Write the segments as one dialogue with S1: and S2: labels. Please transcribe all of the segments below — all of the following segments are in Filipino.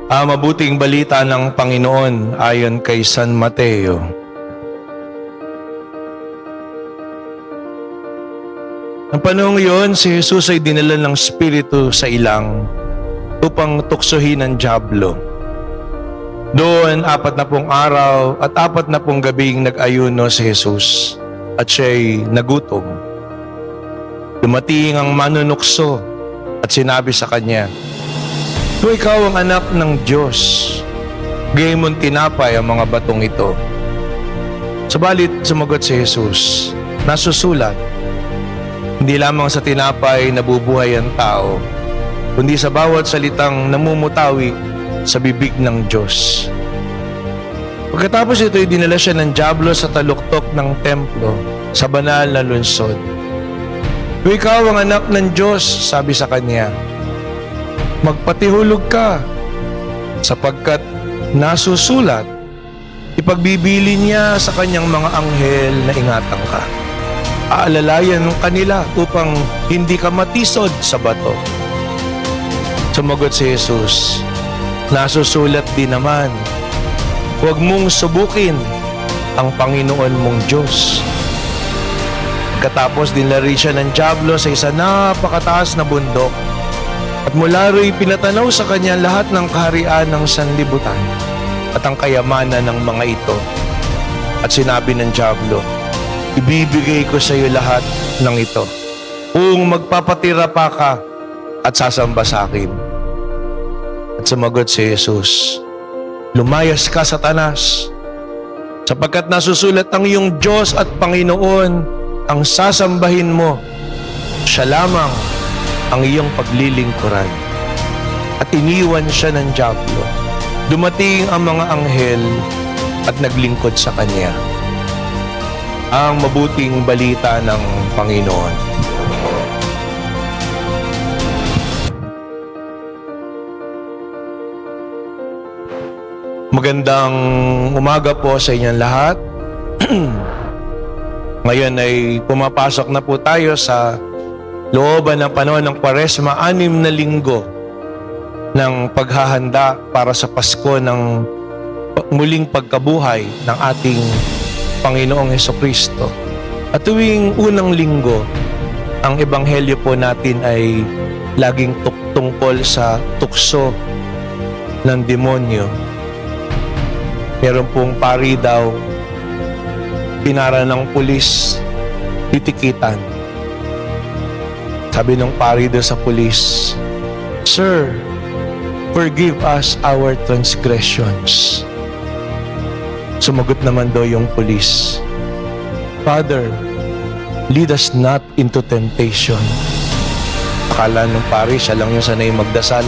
S1: Mabuting balita ng Panginoon ayon kay San Mateo. Ang panahong iyon, si Jesus ay dinala ng Espiritu sa ilang upang tuksohin ang dyablo. Doon, 40 araw at 40 gabing nag-ayuno si Jesus at siya'y nagutom. Dumating ang manunukso at sinabi sa kanya, "Kung ikaw ang anak ng Diyos, gayon mong tinapay ang mga batong ito." Subalit sumagot si Jesus, nasusulat, "Hindi lamang sa tinapay nabubuhay ang tao, kundi sa bawat salitang namumutawi sa bibig ng Diyos." Pagkatapos ito, dinala siya ng dyablo sa taluktok ng templo, sa banal na lungsod. "Kung ikaw ang anak ng Diyos," sabi sa kanya, "magpatihulog ka, sapagkat nasusulat, ipagbibili niya sa kanyang mga anghel na ingatan ka. Aalalayan kanila upang hindi ka matisod sa bato." Sumagot si Jesus, "Nasusulat din naman, huwag mong subukin ang Panginoon mong Diyos." Pagkatapos dinlari siya ng dyablo sa isa napakataas na bundok, at mula ro'y pinatanaw sa kanya lahat ng kaharian ng sanlibutan at ang kayamanan ng mga ito. At sinabi ng dyablo, "Ibibigay ko sa iyo lahat ng ito kung magpapatira pa ka at sasamba sa akin." At sumagot si Jesus, "Lumayas ka, Satanas, sapagkat nasusulat ang iyong Diyos at Panginoon ang sasambahin mo. Siya lamang ang iyong paglilingkuran." At iniwan siya ng dyablo. Dumating ang mga anghel at naglingkod sa kanya. Ang mabuting balita ng Panginoon. Magandang umaga po sa inyong lahat. Ngayon ay pumapasok na po tayo sa looban ng panahon ng Kwaresma, 6 na linggo ng paghahanda para sa Pasko ng muling pagkabuhay ng ating Panginoong Hesukristo. At tuwing unang linggo, ang ebanghelyo po natin ay laging tungkol sa tukso ng demonyo. Meron pong pari daw, pinara ng pulis, titikitan. Sabi ng pari doon sa pulis, "Sir, forgive us our transgressions." Sumagot naman daw yung pulis, "Father, lead us not into temptation." Akala ng pari, siya lang yung sanay magdasal.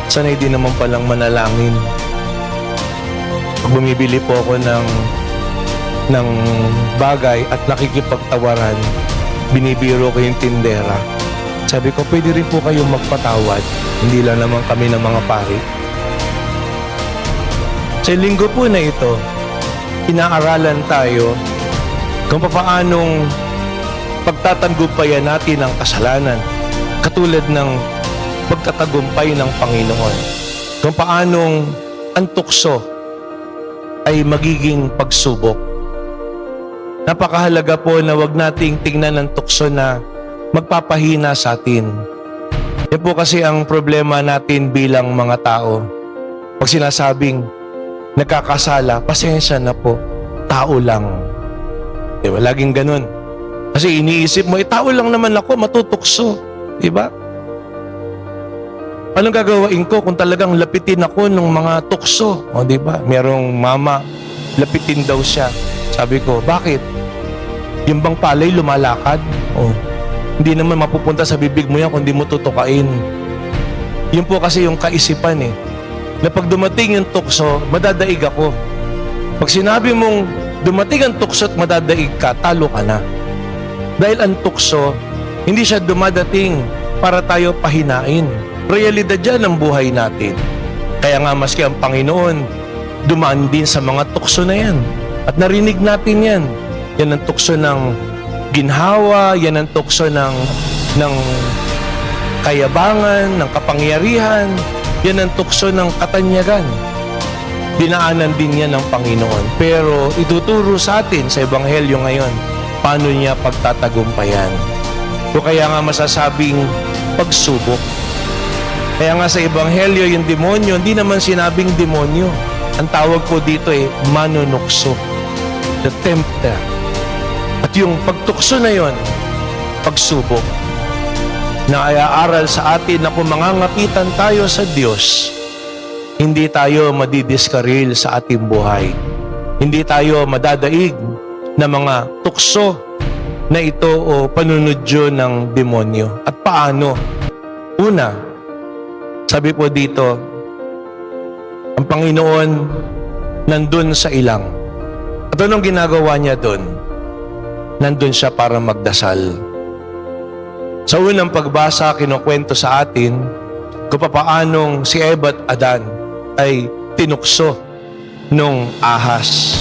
S1: Sanay din naman palang manalangin. Pag bumibili po ako ng bagay at nakikipagtawaran, binibiro ko yung tindera. Sabi ko, pwede rin po kayong magpatawad. Hindi lang naman kami ng mga pari. Sa linggo po na ito, inaaralan tayo kung paanong pagtatagumpayan natin ang kasalanan, katulad ng pagtatagumpay ng Panginoon. Kung paanong ang tukso ay magiging pagsubok. Napakahalaga po na wag nating tingnan ang tukso na magpapahina sa atin. Yan po kasi ang problema natin bilang mga tao. Pag sinasabing nagkakasala, pasensya na po, tao lang. Diba? Laging ganun. Kasi iniisip mo, tao lang naman ako, matutukso. Diba? Anong gagawin ko kung talagang lapitin ako ng mga tukso? O diba? Merong mama, lapitin daw siya. Sabi ko, bakit? Yung bang palay lumalakad? O, hindi naman mapupunta sa bibig mo yan kung di mo tutukain. Yun po kasi yung kaisipan eh. Na pag dumating yung tukso, madadaig ako. Pag sinabi mong dumating ang tukso at madadaig ka, talo ka na. Dahil ang tukso, hindi siya dumadating para tayo pahinain. Realidad yan ang buhay natin. Kaya nga maski ang Panginoon, dumaan din sa mga tukso na yan. At narinig natin yan. Yan ang tukso ng ginhawa, yan ang tukso ng kayabangan, ng kapangyarihan. Yan ang tukso ng katanyagan. Dinaanan din yan ng Panginoon. Pero ituturo sa atin sa Ebanghelyo ngayon, paano niya pagtatagumpayan. O kaya nga masasabing pagsubok. Kaya nga sa Ebanghelyo, yung demonyo, hindi naman sinabing demonyo. Ang tawag po dito ay manunukso, the tempter. At yung pagtukso na yon, pagsubok, na ayaaral sa atin na kung mangangapitan tayo sa Diyos, hindi tayo madidiskaril sa ating buhay. Hindi tayo madadaig na mga tukso na ito o panunudyo ng demonyo. At paano? Una, sabi po dito, ang Panginoon nandun sa ilang. At anong ginagawa niya doon? Nandun siya para magdasal. Sa unang pagbasa, kinukwento sa atin kung paanong si Eva at Adan ay tinukso nung ahas.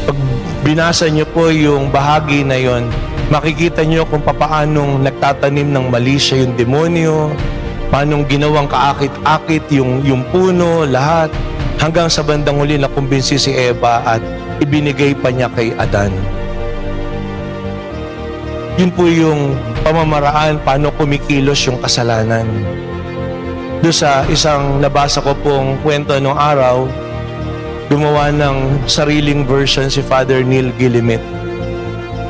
S1: Pag binasa niyo po yung bahagi na yon, makikita niyo kung paanong nagtatanim ng mali siya yung demonyo, paanong ginawang kaakit-akit yung puno, lahat, hanggang sa bandang huli na kumbinsi si Eva at ibinigay pa niya kay Adan. Yun po yung pamamaraan paano kumikilos yung kasalanan. Doon sa isang nabasa ko pong kwento nung araw, gumawa ng sariling version si Father Neil Guillemette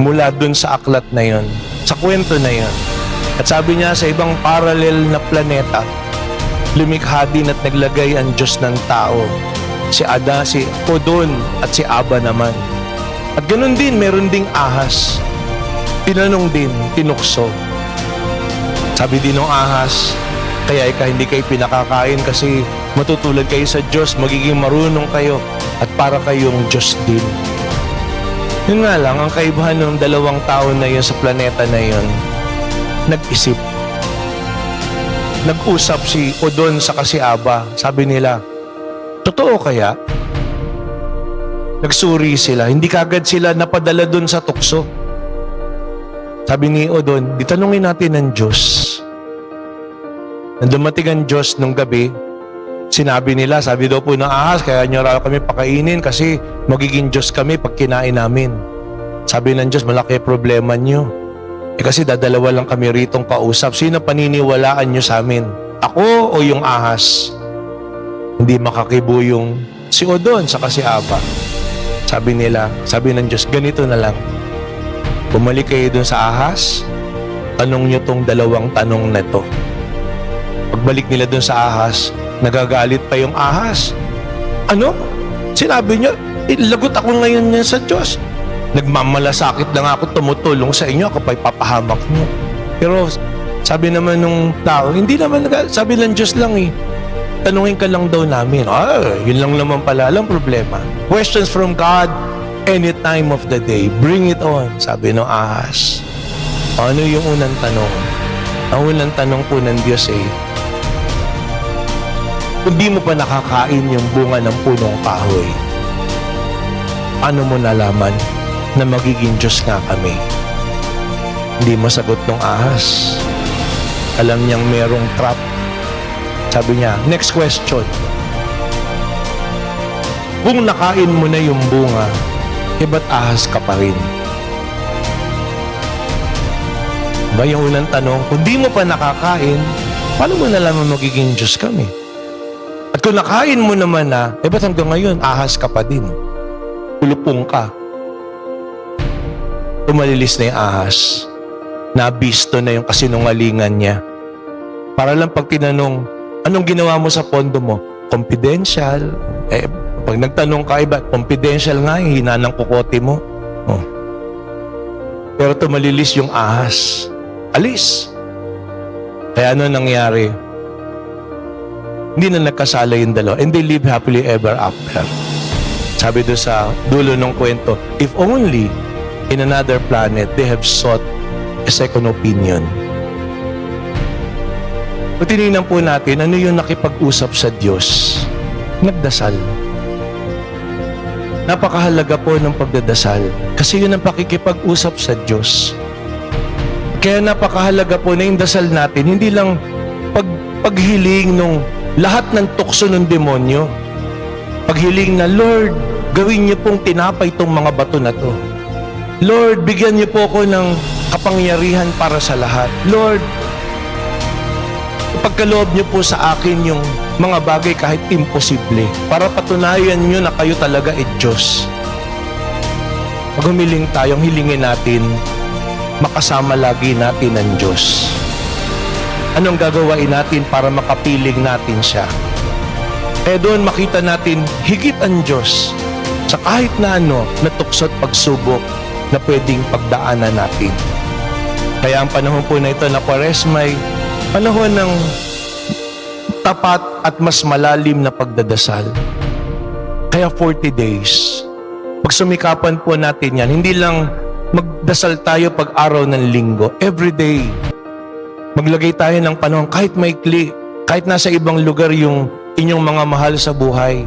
S1: mula dun sa aklat na yon, sa kwento na yon. At sabi niya, sa ibang parallel na planeta, lumikha din at naglagay ang Diyos ng tao. Si Ada, si Odon at si Aba naman. At ganun din, meron ding ahas. Tinanong din, tinukso. Sabi din ng ahas, kaya hindi kayo pinakakain kasi matutulad kayo sa Diyos, magiging marunong kayo at para kayong Diyos din. Yun nga lang, ang kaibahan ng dalawang tao na yun sa planeta na yun, nag-isip. Nag-usap si Odon sa si Aba. Sabi nila, totoo kaya? Nagsuri sila. Hindi kagad sila napadala dun sa tukso. Sabi ni Odon, di tanungin natin ng Diyos. Nang dumating ang Diyos nung gabi, sinabi nila, sabi daw po ng ahas, kaya nyo raw kami pakainin kasi magiging Diyos kami pag kinain namin. Sabi ng Diyos, malaki problema nyo. Kasi dadalawa lang kami ritong kausap. Sino paniniwalaan nyo sa amin? Ako o yung ahas? Hindi makakibo yung si Odon sa si Aba. Sabi nila, sabi ng Diyos, ganito na lang. Bumalik kayo dun sa ahas, tanong nyo tong dalawang tanong na to. Pagbalik nila dun sa ahas, nagagalit pa yung ahas. Ano? Sinabi nyo, lagot ako ngayon niya sa Diyos. Nagmamalasakit lang ako, tumutulong sa inyo, ako pa'y papahamak nyo. Pero sabi naman nung tao, hindi naman, sabi ng Diyos lang tanungin ka lang daw namin. Yun lang naman pala, alang problema. Questions from God, any time of the day, bring it on, sabi ng ahas. Ano yung unang tanong? Ang unang tanong po ng Diyos kung di mo pa nakakain yung bunga ng punong kahoy, paano mo nalaman na magiging Diyos nga kami? Hindi masagot ng ahas. Alam niyang merong trap. Sabi niya, next question. Kung nakain mo na yung bunga, ba't ahas ka pa rin? Ba yung unang tanong, kung di mo pa nakakain, paano mo nalaman magiging Diyos kami? At kung nakain mo naman na, ba't hanggang ngayon, ahas ka pa din? Ulupong ka. Tumalilis na yung ahas. Nabisto na yung kasinungalingan niya. Para lang pag tinanong, anong ginawa mo sa pondo mo? Confidential. Pag nagtanong ka, confidential nga, hina ng kukote mo. Pero tumalilis yung ahas. Alis. Kaya ano nangyari? Hindi na nagkasala yung dalawa. And they live happily ever after. Sabi doon sa dulo ng kwento, if only in another planet they have sought a second opinion. Kung tinignan po natin, ano yung nakipag-usap sa Diyos? Nagdasal. Napakahalaga po ng pagdadasal kasi yun ang pakikipag-usap sa Diyos. Kaya napakahalaga po na yung dasal natin, hindi lang paghiling nung lahat ng tukso ng demonyo. Paghiling na, Lord, gawin niyo pong tinapay itong mga bato na to. Lord, bigyan niyo po ako ng kapangyarihan para sa lahat. Lord, pagkaloob niyo po sa akin yung mga bagay kahit imposible para patunayan niyo na kayo talaga ay Diyos. Pag humiling tayong hilingin natin, makasama lagi natin ang Diyos. Anong gagawain natin para makapiling natin siya? Eh doon makita natin higit ang Diyos sa kahit na ano na tukso't pagsubok na pwedeng pagdaanan natin. Kaya ang panahon po na ito na Kwaresma'y panahon ng tapat at mas malalim na pagdadasal. Kaya 40 days. Pagsumikapan po natin yan, hindi lang magdasal tayo pag araw ng linggo, every day. Maglagay tayo ng panahon kahit maikli, kahit nasa ibang lugar yung inyong mga mahal sa buhay.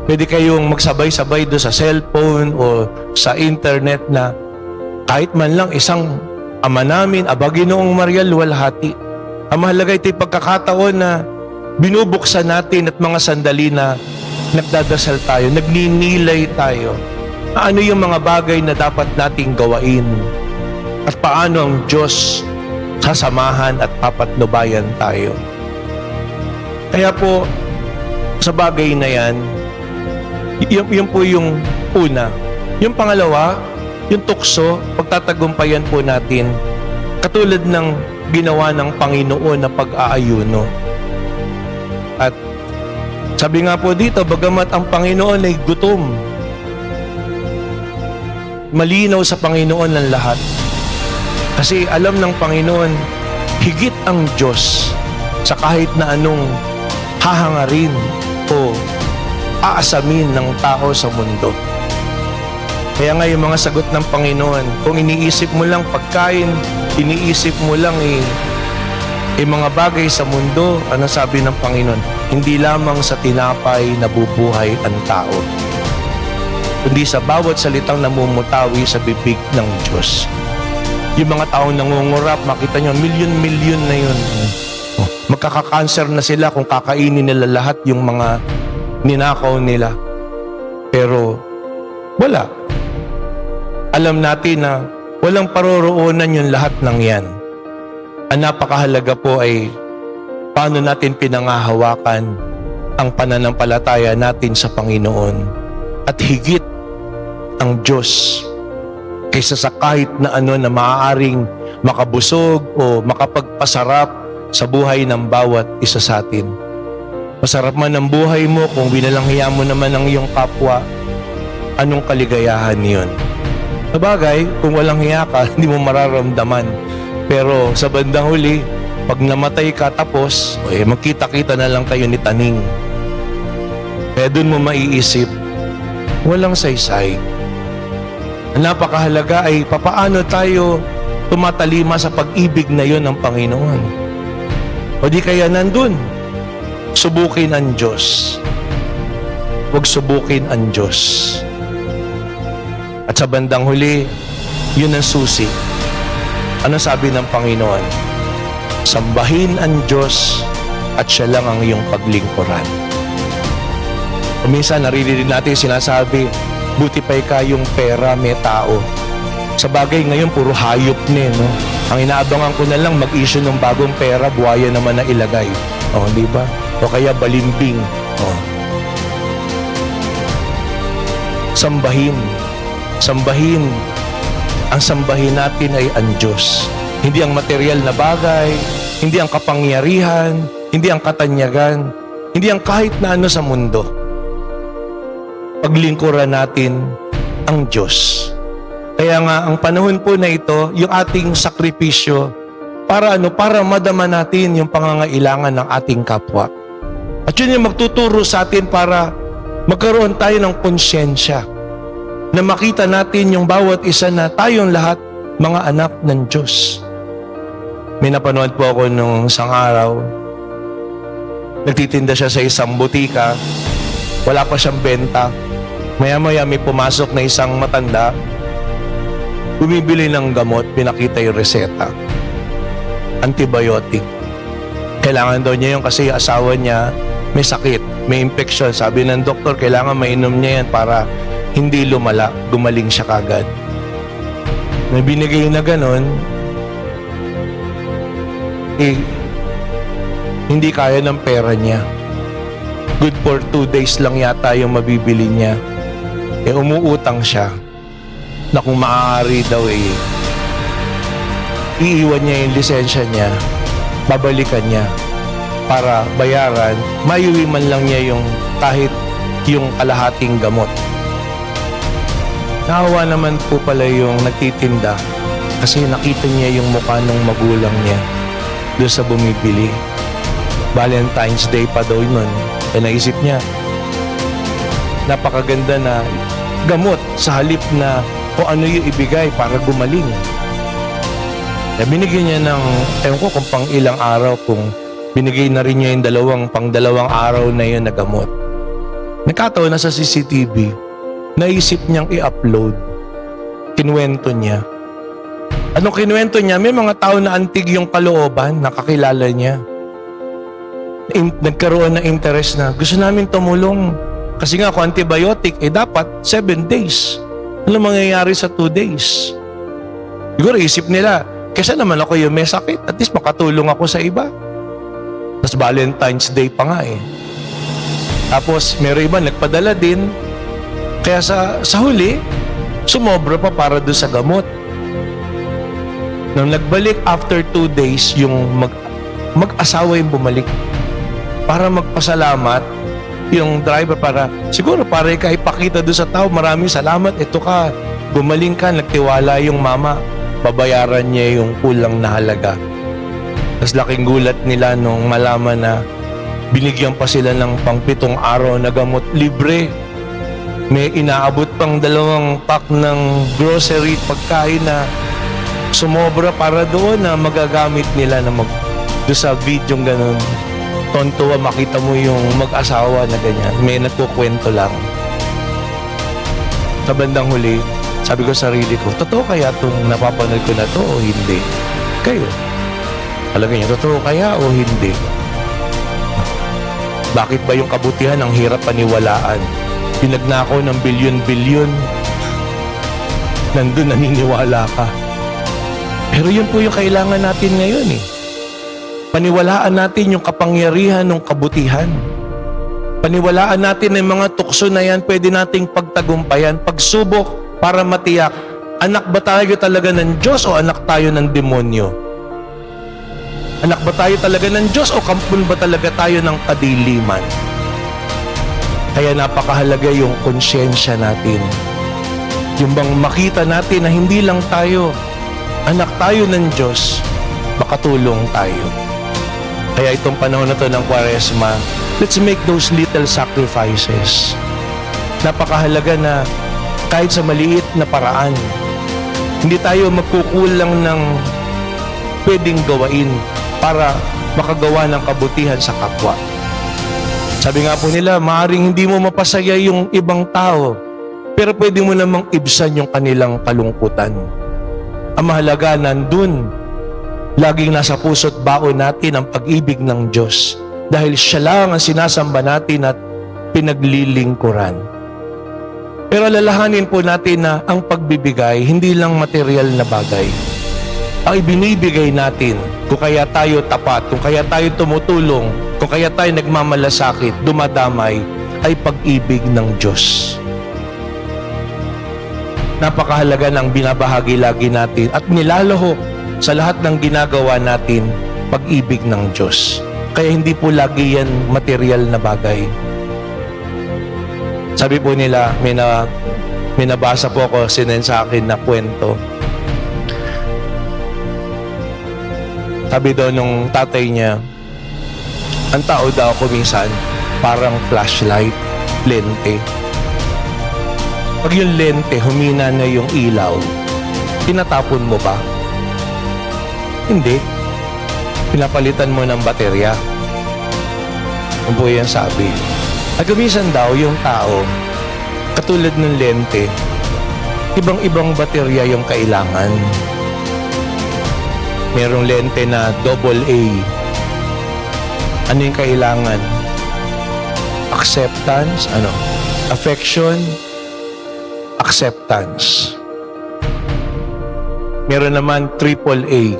S1: Pwede kayong magsabay-sabay do sa cellphone o sa internet na kahit man lang isang Ama namin, Aba Ginoong Maria Luwalhati. Ang mahalaga ito'y pagkakataon na binubuksan natin at mga sandali na nagdadasal tayo, nagninilay tayo. Ano yung mga bagay na dapat nating gawain at paano ang Diyos sasamahan at papatnubayan tayo. Kaya po, sa bagay na yan, yun po yung una. Yung pangalawa, yung tukso, pagtatagumpayan po natin, katulad ng ginawa ng Panginoon na pag-aayuno. At sabi nga po dito, bagamat ang Panginoon ay gutom, malinaw sa Panginoon ng lahat. Kasi alam ng Panginoon, higit ang Diyos sa kahit na anong hahangarin o aasamin ng tao sa mundo. Kaya nga yung mga sagot ng Panginoon, kung iniisip mo lang pagkain, iniisip mo lang mga bagay sa mundo, ano sabi ng Panginoon? Hindi lamang sa tinapay nabubuhay ang tao, kundi sa bawat salitang namumutawi sa bibig ng Diyos. Yung mga taong nangungurap, makita nyo, milyon-milyon na yun. Magkakakanser na sila kung kakainin nila lahat yung mga ninakaw nila. Pero wala. Alam natin na walang paroroonan yung lahat ng yan. Ang napakahalaga po ay paano natin pinangahawakan ang pananampalataya natin sa Panginoon. At higit ang Diyos kaysa sa kahit na ano na maaaring makabusog o makapagpasarap sa buhay ng bawat isa sa atin. Masarap man ang buhay mo kung binalanghiya mo naman ang iyong kapwa, anong kaligayahan niyon? Sabagay, kung walang hiya ka, hindi mo mararamdaman. Pero sa bandang huli, pag namatay ka tapos, magkita-kita na lang kayo ni Taning. Kaya doon mo maiisip, walang saysay. Ang napakahalaga ay papaano tayo tumatalima sa pag-ibig na yon ng Panginoon. O di kaya nandun, subukin ang Diyos. Huwag subukin ang Diyos. At sa bandang huli, yun ang susi. Ano sabi ng Panginoon? Sambahin ang Diyos at siya lang ang iyong paglingkuran. Minsan naririnig natin sinasabi, buti pa'y kayong pera, may tao. Sa bagay ngayon, puro hayop na no? Ang inaabangan ko na lang mag-issue ng bagong pera, buhaya naman na ilagay. O, di ba? O kaya balimbing. O. Sambahin. Sambahin. Ang sambahin natin ay ang Diyos. Hindi ang material na bagay, hindi ang kapangyarihan, hindi ang katanyagan, hindi ang kahit na ano sa mundo. Paglingkuran natin ang Diyos. Kaya nga, ang panahon po na ito, yung ating sakripisyo, para madama natin yung pangangailangan ng ating kapwa. At yun yung magtuturo sa atin para magkaroon tayo ng konsyensya, na makita natin yung bawat isa na tayong lahat mga anak ng Diyos. May napanood po ako nung isang araw, nagtitinda siya sa isang butika, wala pa siyang benta. Maya-maya may pumasok na isang matanda, bumibili ng gamot, pinakita yung reseta. Antibiotic. Kailangan daw niya yun kasi yung asawa niya may sakit, may infection. Sabi ng doktor, kailangan mainom niya yan para hindi lumala, gumaling siya kagad. May binigay na ganon, hindi kaya ng pera niya. Good for 2 days lang yata yung mabibili niya. Umuutang siya na kung maaari daw iiwan niya yung lisensya niya, babalikan niya para bayaran, maiuwi man lang niya yung kahit yung kalahating gamot. Naawa naman po pala yung nagtitinda kasi nakita niya yung mukha ng magulang niya doon sa bumibili. Valentine's Day pa daw nun. Naisip niya, napakaganda na gamot sa halip na kung ano yung ibigay para gumaling. Binigyan niya ng, ewan ko kung pang ilang araw, kung binigay na rin niya yung pang dalawang araw na yun na gamot. Nagkataon na sa CCTV, naisip niyang i-upload. Kinuwento niya. Anong kinuwento niya? May mga tao na antig yung kalooban, nakakilala niya. Nagkaroon ng interest na gusto namin tumulong. Kasi nga kung antibiotic, dapat 7 days. Ano mangyayari sa 2 days? Siguro isip nila, kesa naman ako yung may sakit, at least makatulong ako sa iba. Tapos Valentine's Day pa nga Tapos meron iba nagpadala din. Kaya sa huli, sumobra pa para doon sa gamot. Nung nagbalik after 2 days, yung mag-asawa yung bumalik para magpasalamat yung driver, para siguro para ipakita doon sa tao, maraming salamat, ito ka, gumaling ka, nagtiwala yung mama, babayaran niya yung kulang na halaga. Tapos laking gulat nila nung malaman na binigyan pa sila ng pang 7 araw na gamot libre. May inaabot pang 2 pack ng grocery, pagkain na sumobra para doon na magagamit nila na doon sa video ganun. Tontuwa, makita mo yung mag-asawa na ganyan. May nagkukwento lang. Sa bandang huli, sabi ko sa sarili ko, totoo kaya itong napapanood ko na to o hindi? Kayo, talaga niya, totoo kaya o hindi? Bakit ba yung kabutihan ang hirap paniwalaan? Pinagnakaw ng bilyon-bilyon, nandun naniniwala ka. Pero yun po yung kailangan natin ngayon Paniwalaan natin yung kapangyarihan ng kabutihan. Paniwalaan natin ang mga tukso na yan, pwede nating pagtagumpayan, pagsubok para matiyak, anak ba tayo talaga ng Diyos o anak tayo ng demonyo? Anak ba tayo talaga ng Diyos o kampon ba talaga tayo ng kadiliman? Kaya napakahalaga yung konsyensya natin. Yung bang makita natin na hindi lang tayo, anak tayo ng Diyos, makatulong tayo. Kaya itong panahon na to ng Kwaresma, let's make those little sacrifices. Napakahalaga na kahit sa maliit na paraan, hindi tayo magkukulang ng pwedeng gawain para makagawa ng kabutihan sa kapwa. Sabi nga po nila, maaaring hindi mo mapasaya yung ibang tao, pero pwede mo namang ibsan yung kanilang kalungkutan. Ang mahalaga, nandun, laging nasa puso't baon natin ang pag-ibig ng Diyos dahil siya lang ang sinasamba natin at pinaglilingkuran. Pero alalahanin po natin na ang pagbibigay hindi lang material na bagay. Ang ibinibigay natin, kung kaya tayo tapat, kung kaya tayo tumutulong, kung kaya tayo nagmamalasakit, dumadamay, ay pag-ibig ng Diyos. Napakahalaga ng binabahagi lagi natin at nilalahok sa lahat ng ginagawa natin, pag-ibig ng Diyos. Kaya hindi po lagi yan material na bagay. Sabi po nila, may nabasa po ako, sinend sa akin na kwento. Sabi daw nung tatay niya, ang tao daw kuminsan, parang flashlight, lente. Pag yung lente, humina na yung ilaw, tinatapon mo ba? Hindi. Pinapalitan mo ng baterya. Ang po yan sabi. At kuminsan daw yung tao, katulad ng lente, ibang-ibang baterya yung kailangan. Merong lente na AA. Ano yung kailangan? Acceptance, affection, acceptance. Meron naman AAA.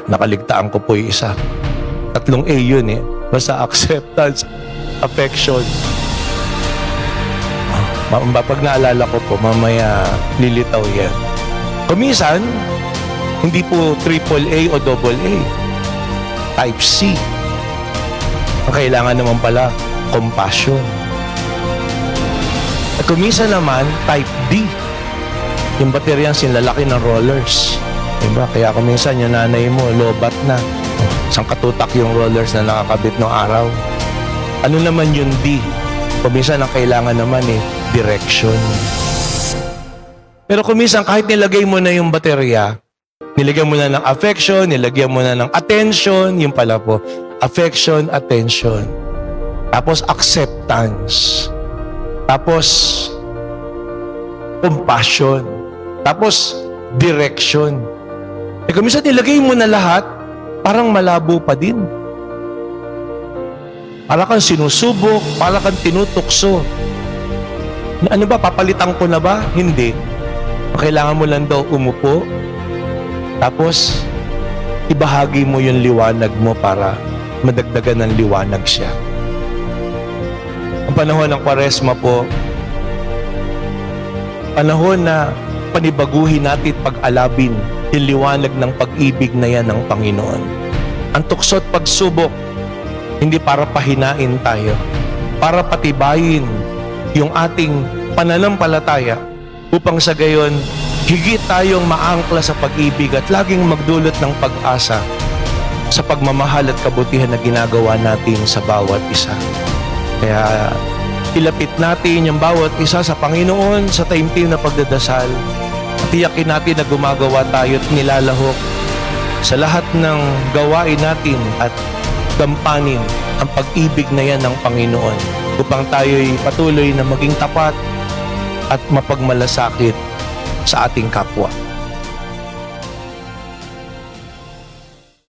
S1: Nakaligtaan ko po yung isa. 3 A yun eh. Basta acceptance, affection. Pag naalala ko po, mamaya lilitaw yan. Kumisan, hindi po AAA o AA. Type C. Ang kailangan naman pala, compassion. At kumisan naman, type D. Yung bateryang sinlalaki ng rollers. Diba? Kaya kuminsan yung nanay mo, lobat na. Isang katutak yung rollers na nakakabit ng araw. Ano naman yung D? Kuminsan ang kailangan naman direction. Pero kuminsan kahit nilagay mo na yung baterya, nilagyan mo na ng affection, nilagyan mo na ng attention, yung pala po, affection, attention. Tapos acceptance. Tapos compassion. Tapos direction. Kung minsan nilagay mo na lahat, parang malabo pa din. Para kang sinusubok, para kang tinutukso. Ano ba, papalitan ko na ba? Hindi. Kailangan mo lang daw umupo, tapos ibahagi mo yung liwanag mo para madagdagan ng liwanag siya. Ang panahon ng Kwaresma po, panahon na panibaguhin natin pag-alabin yung liwanag ng pag-ibig na yan ng Panginoon. Ang tukso't pagsubok, hindi para pahinain tayo, para patibayin yung ating pananampalataya upang sa gayon, higit tayong maangkla sa pag-ibig at laging magdulot ng pag-asa sa pagmamahal at kabutihan na ginagawa natin sa bawat isa. Kaya ilapit natin yung bawat isa sa Panginoon sa taimtim na pagdadasal. At tiyakin natin na gumagawa tayo at nilalahok sa lahat ng gawain natin at gampanin ang pag-ibig na yan ng Panginoon upang tayo'y patuloy na maging tapat at mapagmalasakit sa ating kapwa.